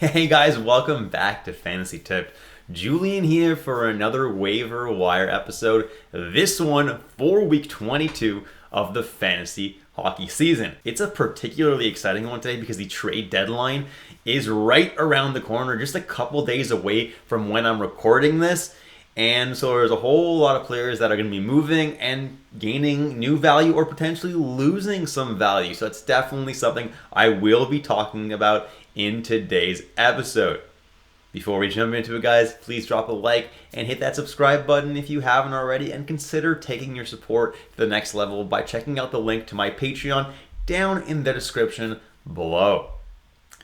Hey guys, welcome back to Fantasy Tip. Julian here for another waiver wire episode. This one for week 22 of the fantasy hockey season. It's a particularly exciting one today because the trade deadline is right around the corner, just a couple days away from when I'm recording this. And so there's a whole lot of players that are going to be moving and gaining new value or potentially losing some value. So it's definitely something I will be talking about in today's episode. Before we jump into it, guys, please drop a like and hit that subscribe button if you haven't already, and consider taking your support to the next level by checking out the link to my Patreon down in the description below.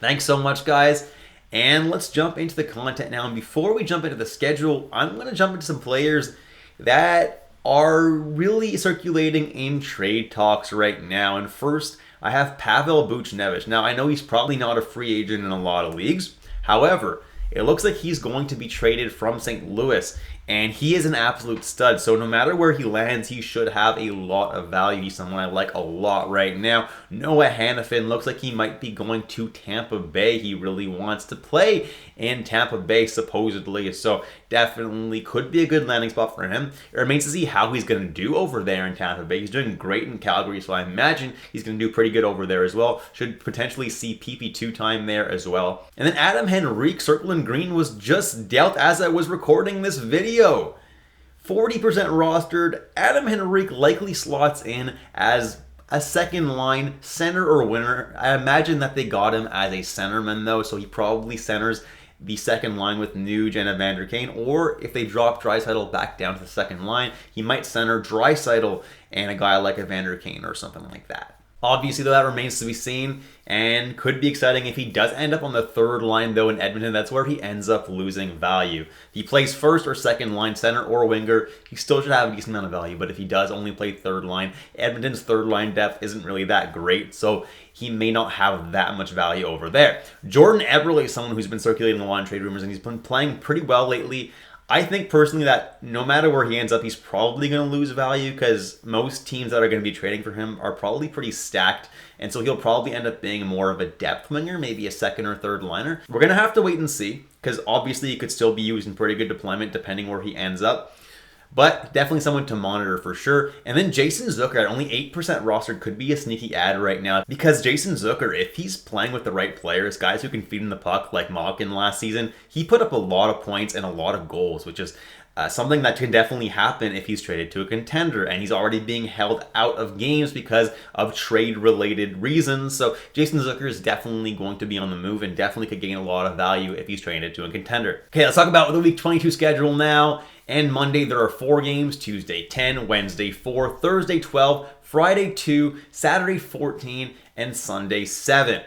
Thanks so much, guys. And let's jump into the content now. And before we jump into the schedule, I'm going to jump into some players that are really circulating in trade talks right now. And first, I have Pavel Buchnevich. Now, I know he's probably not a free agent in a lot of leagues. However, it looks like he's going to be traded from St. Louis, and he is an absolute stud. So no matter where he lands, he should have a lot of value. He's someone I like a lot right now. Noah Hanifin looks like he might be going to Tampa Bay. He really wants to play in Tampa Bay, supposedly. So definitely could be a good landing spot for him. It remains to see how he's going to do over there in Tampa Bay. He's doing great in Calgary, so I imagine he's going to do pretty good over there as well. Should potentially see PP2 time there as well. And then Adam Henrique, circling green, was just dealt as I was recording this video. 40% rostered. Adam Henrique likely slots in as a second line center or winner. I imagine that they got him as a centerman though, so he probably centers the second line with Nuge and Evander Kane, or if they drop Draisaitl back down to the second line, he might center Draisaitl and a guy like Evander Kane or something like that. Obviously, though, that remains to be seen and could be exciting if he does end up on the third line, though, in Edmonton. That's where he ends up losing value. If he plays first or second line center or winger, he still should have a decent amount of value. But if he does only play third line, Edmonton's third line depth isn't really that great, so he may not have that much value over there. Jordan Eberle is someone who's been circulating a lot in trade rumors, and he's been playing pretty well lately. I think personally that no matter where he ends up, he's probably going to lose value because most teams that are going to be trading for him are probably pretty stacked. And so he'll probably end up being more of a depth winger, maybe a second or third liner. We're going to have to wait and see because obviously he could still be used in pretty good deployment depending where he ends up. But definitely someone to monitor for sure. And then Jason Zucker at only 8% rostered could be a sneaky ad right now because Jason Zucker, if he's playing with the right players, guys who can feed him the puck like Malkin last season, he put up a lot of points and a lot of goals, which is something that can definitely happen if he's traded to a contender, and he's already being held out of games because of trade-related reasons. So Jason Zucker is definitely going to be on the move and definitely could gain a lot of value if he's traded to a contender. Okay, let's talk about the Week 22 schedule now. And Monday, there are 4 games, Tuesday 10, Wednesday 4, Thursday 12, Friday 2, Saturday 14, and Sunday 7.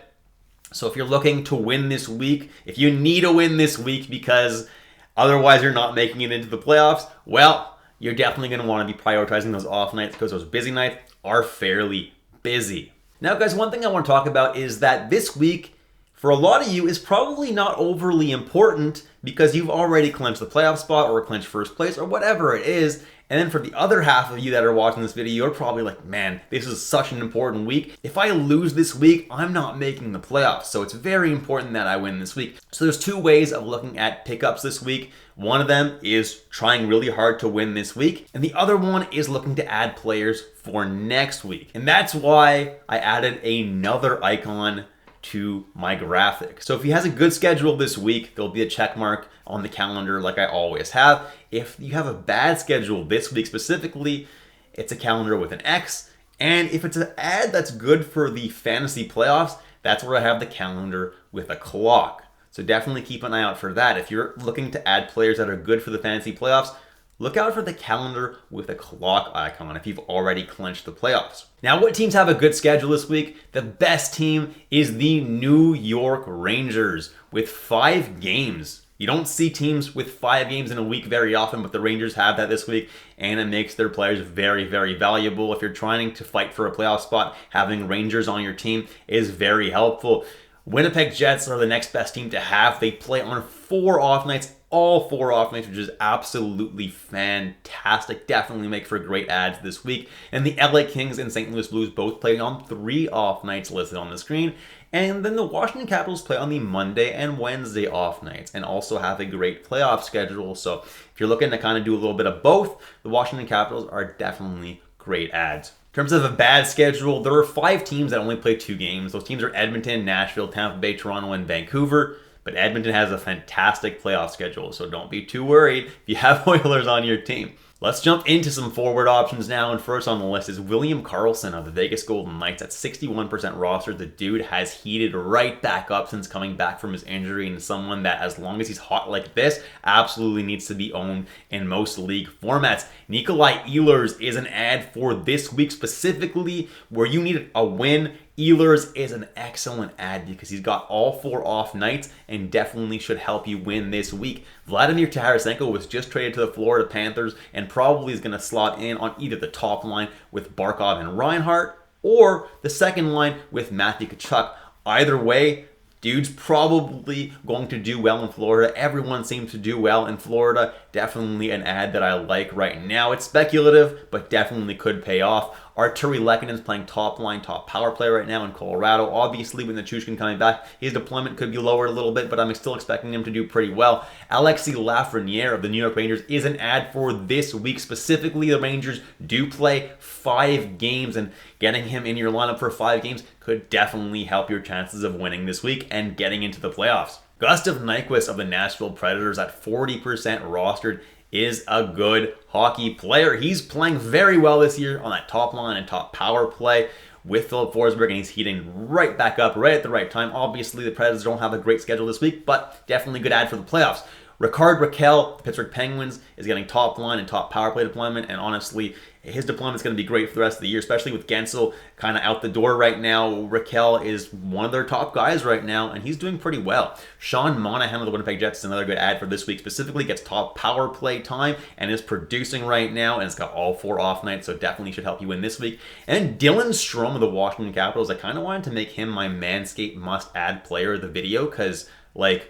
So if you're looking to win this week, if you need a win this week because otherwise you're not making it into the playoffs, well, you're definitely going to want to be prioritizing those off nights because those busy nights are fairly busy. Now, guys, one thing I want to talk about is that this week, for a lot of you, is probably not overly important because you've already clinched the playoff spot or clinched first place or whatever it is. And then for the other half of you that are watching this video, you're probably like, man, this is such an important week. If I lose this week, I'm not making the playoffs. So it's very important that I win this week. So there's 2 ways of looking at pickups this week. One of them is trying really hard to win this week. And the other one is looking to add players for next week. And that's why I added another icon to my graphic. So if he has a good schedule this week, there'll be a check mark on the calendar like I always have. If you have a bad schedule this week specifically, it's a calendar with an X. And if it's an ad that's good for the fantasy playoffs, that's where I have the calendar with a clock. So definitely keep an eye out for that. If you're looking to add players that are good for the fantasy playoffs, look out for the calendar with a clock icon if you've already clinched the playoffs. Now, what teams have a good schedule this week? The best team is the New York Rangers with 5 games. You don't see teams with 5 games in a week very often, but the Rangers have that this week, and it makes their players very, very valuable. If you're trying to fight for a playoff spot, having Rangers on your team is very helpful. Winnipeg Jets are the next best team to have. They play on 4 off nights all 4 off nights, which is absolutely fantastic. Definitely make for great ads this week. And the LA Kings and St. Louis Blues both play on 3 off nights listed on the screen. And then the Washington Capitals play on the Monday and Wednesday off nights and also have a great playoff schedule. So if you're looking to kind of do a little bit of both, the Washington Capitals are definitely great ads. In terms of a bad schedule, there are 5 teams that only play 2 games. Those teams are Edmonton, Nashville, Tampa Bay, Toronto, and Vancouver. But Edmonton has a fantastic playoff schedule, so don't be too worried if you have Oilers on your team. Let's jump into some forward options now, and first on the list is William Karlsson of the Vegas Golden Knights at 61% roster. The dude has heated right back up since coming back from his injury, and someone that, as long as he's hot like this, absolutely needs to be owned in most league formats. Nikolai Ehlers is an ad for this week specifically where you need a win. Ehlers is an excellent ad because he's got all 4 off nights and definitely should help you win this week. Vladimir Tarasenko was just traded to the Florida Panthers and probably is going to slot in on either the top line with Barkov and Reinhart or the second line with Matthew Tkachuk. Either way, dude's probably going to do well in Florida. Everyone seems to do well in Florida. Definitely an ad that I like right now. It's speculative, but definitely could pay off. Arturi Lekkonen's playing top line, top power play right now in Colorado. Obviously, with Nichushkin coming back, his deployment could be lowered a little bit, but I'm still expecting him to do pretty well. Alexis Lafreniere of the New York Rangers is an ad for this week. Specifically, the Rangers do play 5 games, and getting him in your lineup for 5 games could definitely help your chances of winning this week and getting into the playoffs. Gustav Nyquist of the Nashville Predators at 40% rostered is a good hockey player. He's playing very well this year on that top line and top power play with Philip Forsberg, and he's heating right back up right at the right time. Obviously, the Predators don't have a great schedule this week, but definitely good ad for the playoffs. Ricard Raquel, Pittsburgh Penguins, is getting top line and top power play deployment, and honestly, his deployment's going to be great for the rest of the year, especially with Gensel kind of out the door right now. Raquel is one of their top guys right now, and he's doing pretty well. Sean Monahan of the Winnipeg Jets is another good ad for this week. Specifically, gets top power play time and is producing right now, and it's got all 4 off nights, so definitely should help you win this week. And Dylan Strome of the Washington Capitals, I kind of wanted to make him my Manscaped must-add player of the video because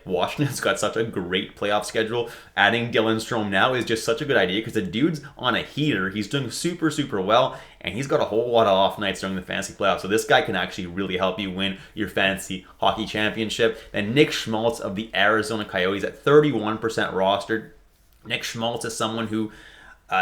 Washington's got such a great playoff schedule. Adding Dylan Strome now is just such a good idea because the dude's on a heater. He's doing super, super well, and he's got a whole lot of off nights during the fantasy playoffs. So this guy can actually really help you win your fantasy hockey championship. And Nick Schmaltz of the Arizona Coyotes at 31% rostered. Nick Schmaltz is someone who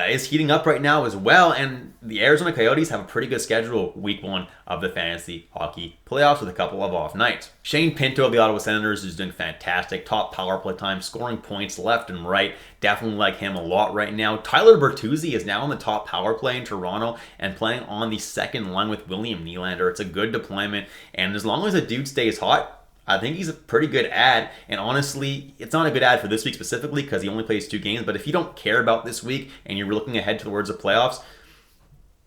is heating up right now as well, and the Arizona Coyotes have a pretty good schedule week 1 of the fantasy hockey playoffs with a couple of off nights. Shane Pinto of the Ottawa Senators is doing fantastic. Top power play time, scoring points left and right. Definitely like him a lot right now. Tyler Bertuzzi is now on the top power play in Toronto and playing on the second line with William Nylander. It's a good deployment, and as long as the dude stays hot, I think he's a pretty good ad, and honestly, it's not a good ad for this week specifically because he only plays 2 games, but if you don't care about this week and you're looking ahead towards the playoffs,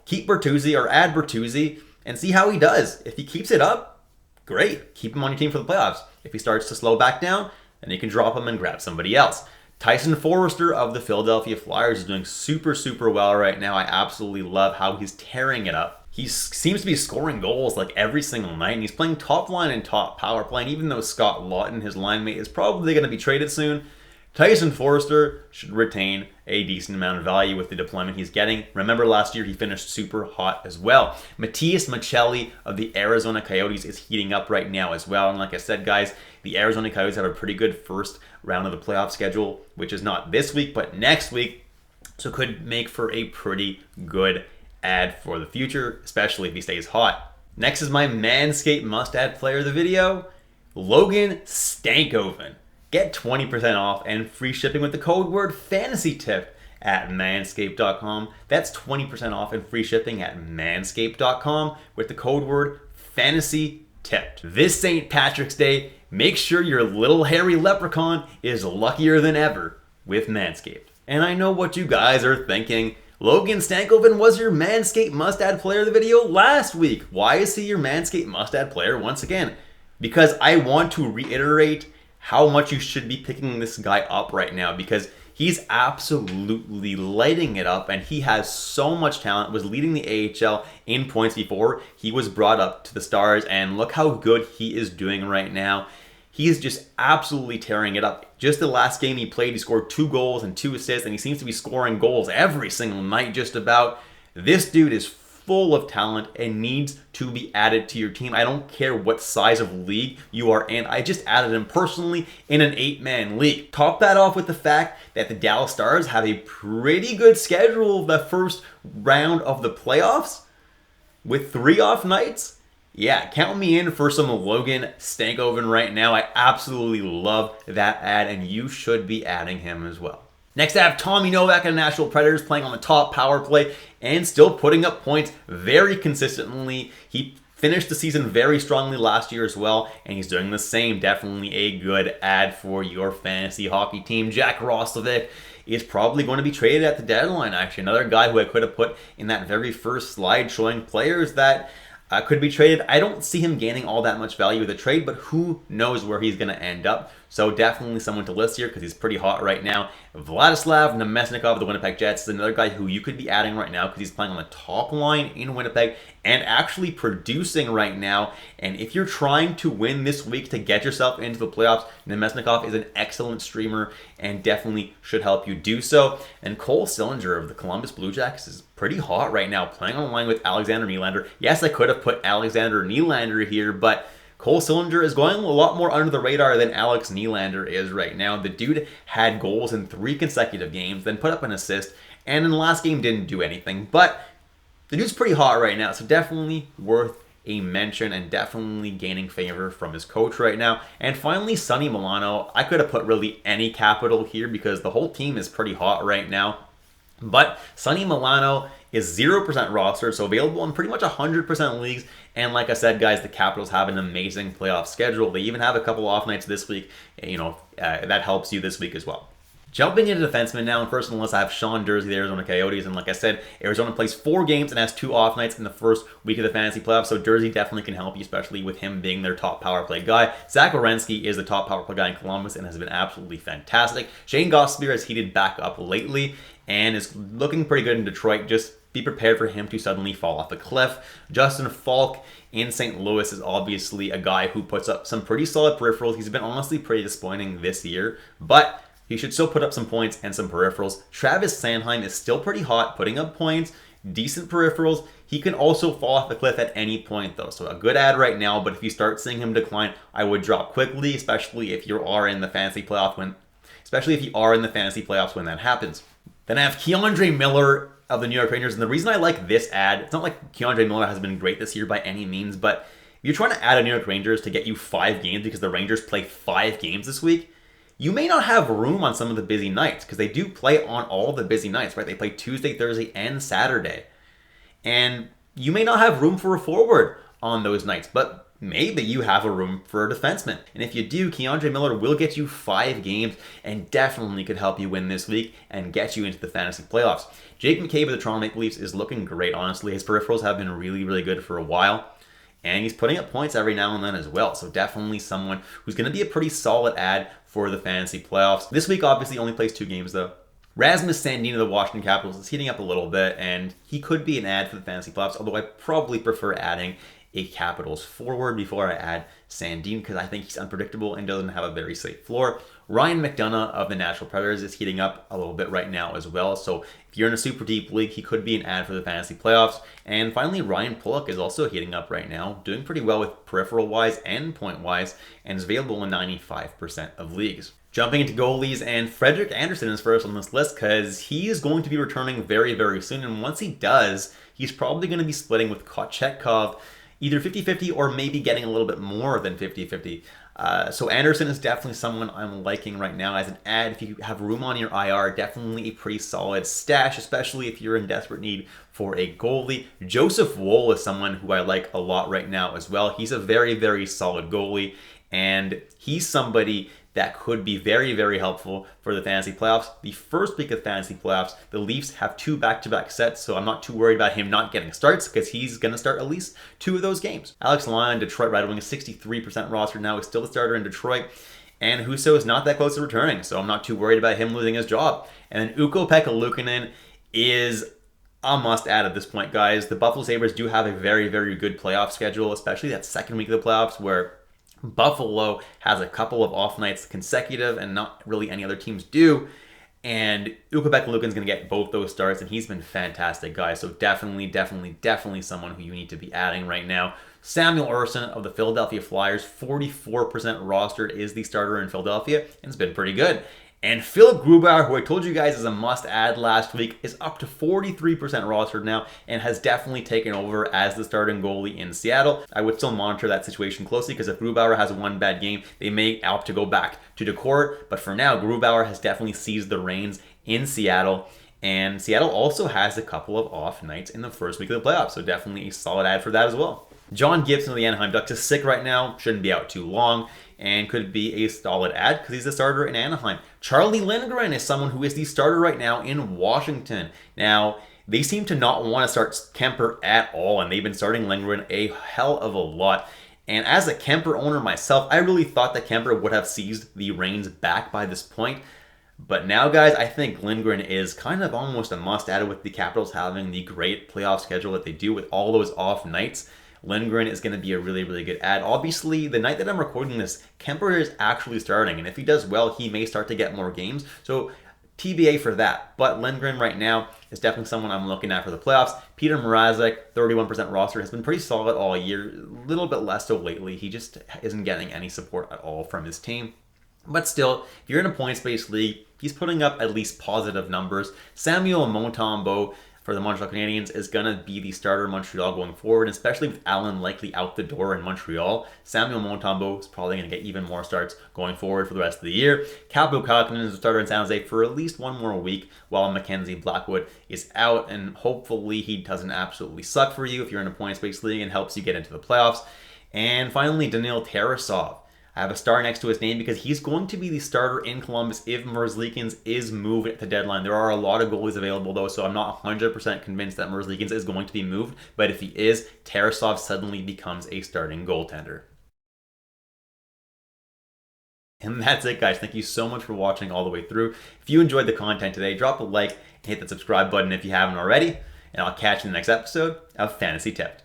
keep Bertuzzi or add Bertuzzi and see how he does. If he keeps it up, great. Keep him on your team for the playoffs. If he starts to slow back down, then you can drop him and grab somebody else. Tyson Forrester of the Philadelphia Flyers is doing super, super well right now. I absolutely love how he's tearing it up. He seems to be scoring goals every single night, and he's playing top line and top power play. And even though Scott Laughton, his line mate, is probably going to be traded soon, Tyson Forrester should retain a decent amount of value with the deployment he's getting. Remember last year he finished super hot as well. Matias Maccelli of the Arizona Coyotes is heating up right now as well. And like I said, guys, the Arizona Coyotes have a pretty good first round of the playoff schedule, which is not this week, but next week. So could make for a pretty good ad for the future, especially if he stays hot. Next is my Manscaped must-add player of the video, Logan Stankoven. Get 20% off and free shipping with the code word FANTASYTIP at manscaped.com. That's 20% off and free shipping at manscaped.com with the code word FANTASYTIP. This St. Patrick's Day, make sure your little hairy leprechaun is luckier than ever with Manscaped. And I know what you guys are thinking. Logan Stankoven was your Manscaped must-add player of the video last week. Why is he your Manscaped must-add player once again? Because I want to reiterate how much you should be picking this guy up right now, because he's absolutely lighting it up and he has so much talent. Was leading the AHL in points before he was brought up to the Stars, and look how good he is doing right now. he's just absolutely tearing it up. Just the last game he played, he scored 2 goals and 2 assists, and he seems to be scoring goals every single night just about. This dude is full of talent and needs to be added to your team. I don't care what size of league you are in. I just added him personally in an 8-man league. Top that off with the fact that the Dallas Stars have a pretty good schedule of the first round of the playoffs with 3 off nights. Yeah, count me in for some Logan Stankoven right now. I absolutely love that ad, and you should be adding him as well. Next, I have Tommy Novak and the Nashville Predators playing on the top power play and still putting up points very consistently. He finished the season very strongly last year as well, and he's doing the same. Definitely a good ad for your fantasy hockey team. Jack Roslovic is probably going to be traded at the deadline, actually. Another guy who I could have put in that very first slide showing players that could be traded. I don't see him gaining all that much value with a trade, but who knows where he's going to end up. So definitely someone to list here because he's pretty hot right now. Vladislav Namestnikov of the Winnipeg Jets is another guy who you could be adding right now because he's playing on the top line in Winnipeg and actually producing right now. And if you're trying to win this week to get yourself into the playoffs, Namestnikov is an excellent streamer and definitely should help you do so. And Cole Sillinger of the Columbus Blue Jackets is pretty hot right now, playing on the line with Alexander Nylander. Yes, I could have put Alexander Nylander here, but Cole Sillinger is going a lot more under the radar than Alex Nylander is right now. The dude had goals in 3 consecutive games, then put up an assist, and in the last game didn't do anything. But the dude's pretty hot right now, so definitely worth a mention and definitely gaining favor from his coach right now. And finally, Sonny Milano. I could have put really any capital here because the whole team is pretty hot right now. But Sonny Milano is 0% roster, so available in pretty much 100% leagues. And like I said, guys, the Capitals have an amazing playoff schedule. They even have a couple off nights this week. That helps you this week as well. Jumping into defensemen now, and first on the list, I have Sean Durzi, the Arizona Coyotes. And like I said, Arizona plays 4 games and has 2 off nights in the first week of the fantasy playoffs. So Durzi definitely can help you, especially with him being their top power play guy. Zach Werenski is the top power play guy in Columbus and has been absolutely fantastic. Shane Gostisbehere has heated back up lately and is looking pretty good in Detroit. Just be prepared for him to suddenly fall off a cliff. Justin Falk in St. Louis is obviously a guy who puts up some pretty solid peripherals. He's been honestly pretty disappointing this year, but he should still put up some points and some peripherals. Travis Sanheim is still pretty hot, putting up points, decent peripherals. He can also fall off the cliff at any point though, so a good ad right now, but if you start seeing him decline, I would drop quickly, especially if you are in the fantasy playoffs when that happens. Then I have Keandre Miller of the New York Rangers, and the reason I like this ad, it's not like Keandre Miller has been great this year by any means, but if you're trying to add a New York Rangers to get you 5 games because the Rangers play 5 games this week, you may not have room on some of the busy nights because they do play on all the busy nights, right? They play Tuesday, Thursday, and Saturday. And you may not have room for a forward on those nights, but maybe you have a room for a defenseman. And if you do, Keandre Miller will get you 5 games and definitely could help you win this week and get you into the fantasy playoffs. Jake McCabe of the Toronto Maple Leafs is looking great, honestly. His peripherals have been really, really good for a while. And he's putting up points every now and then as well. So definitely someone who's going to be a pretty solid ad for the fantasy playoffs. This week, obviously, only plays 2 games, though. Rasmus Sandin of the Washington Capitals is heating up a little bit, and he could be an ad for the fantasy playoffs, although I probably prefer adding a Capitals forward before I add Sandin because I think he's unpredictable and doesn't have a very safe floor. Ryan McDonough of the Nashville Predators is heating up a little bit right now as well. So if you're in a super deep league, he could be an ad for the fantasy playoffs. And finally, Ryan Pulock is also heating up right now, doing pretty well with peripheral-wise and point-wise, and is available in 95% of leagues. Jumping into goalies, and Frederik Andersen is first on this list because he is going to be returning very, very soon. And once he does, he's probably going to be splitting with Kochetkov, either 50-50 or maybe getting a little bit more than 50-50. So Anderson is definitely someone I'm liking right now as an ad. If you have room on your IR, definitely a pretty solid stash, especially if you're in desperate need for a goalie. Joseph Woll is someone who I like a lot right now as well. He's a very, very solid goalie, and he's somebody that could be very, very helpful for the fantasy playoffs. The first week of fantasy playoffs, the Leafs have 2 back-to-back sets, so I'm not too worried about him not getting starts because he's going to start at least 2 of those games. Alex Lyon, Detroit Red Wings, 63% roster now. He's still the starter in Detroit. And Husso is not that close to returning, so I'm not too worried about him losing his job. And then Ukko-Pekka Luukkonen is a must-add at this point, guys. The Buffalo Sabres do have a very, very good playoff schedule, especially that second week of the playoffs where Buffalo has a couple of off nights consecutive, and not really any other teams do. And Ukko-Pekka-Luukkonen's going to get both those starts, and he's been fantastic, guys. So definitely someone who you need to be adding right now. Samuel Ersson of the Philadelphia Flyers, 44% rostered, is the starter in Philadelphia, and it's been pretty good. And Philip Grubauer, who I told you guys is a must-add last week, is up to 43% rostered now and has definitely taken over as the starting goalie in Seattle. I would still monitor that situation closely because if Grubauer has one bad game, they may opt to go back to Decor. But for now, Grubauer has definitely seized the reins in Seattle. And Seattle also has a couple of off nights in the first week of the playoffs, so definitely a solid add for that as well. John Gibson of the Anaheim Ducks is sick right now, shouldn't be out too long, and could be a solid add because he's the starter in Anaheim. Charlie Lindgren is someone who is the starter right now in Washington. Now, they seem to not want to start Kemper at all, and they've been starting Lindgren a hell of a lot. And as a Kemper owner myself, I really thought that Kemper would have seized the reins back by this point. But now, guys, I think Lindgren is kind of almost a must-add with the Capitals having the great playoff schedule that they do with all those off nights. Lindgren is going to be a really good add. Obviously, the night that I'm recording this, Kemper is actually starting, and if he does well, he may start to get more games. So TBA for that. But Lindgren right now is definitely someone I'm looking at for the playoffs. Peter Mrazek, 31% roster, has been pretty solid all year. A little bit less so lately. He just isn't getting any support at all from his team. But still, if you're in a points-based league, he's putting up at least positive numbers. Samuel Montembeault for the Montreal Canadiens is going to be the starter in Montreal going forward, and especially with Allen likely out the door in Montreal. Samuel Montembeault is probably going to get even more starts going forward for the rest of the year. Kaapo Kähkönen is the starter in San Jose for at least one more week while Mackenzie Blackwood is out, and hopefully he doesn't absolutely suck for you if you're in a points-based league and helps you get into the playoffs. And finally, Daniil Tarasov. I have a star next to his name because he's going to be the starter in Columbus if Merzlikins is moved at the deadline. There are a lot of goalies available, though, so I'm not 100% convinced that Merzlikins is going to be moved. But if he is, Tarasov suddenly becomes a starting goaltender. And that's it, guys. Thank you so much for watching all the way through. If you enjoyed the content today, drop a like and hit that subscribe button if you haven't already. And I'll catch you in the next episode of Fantasy Tipped.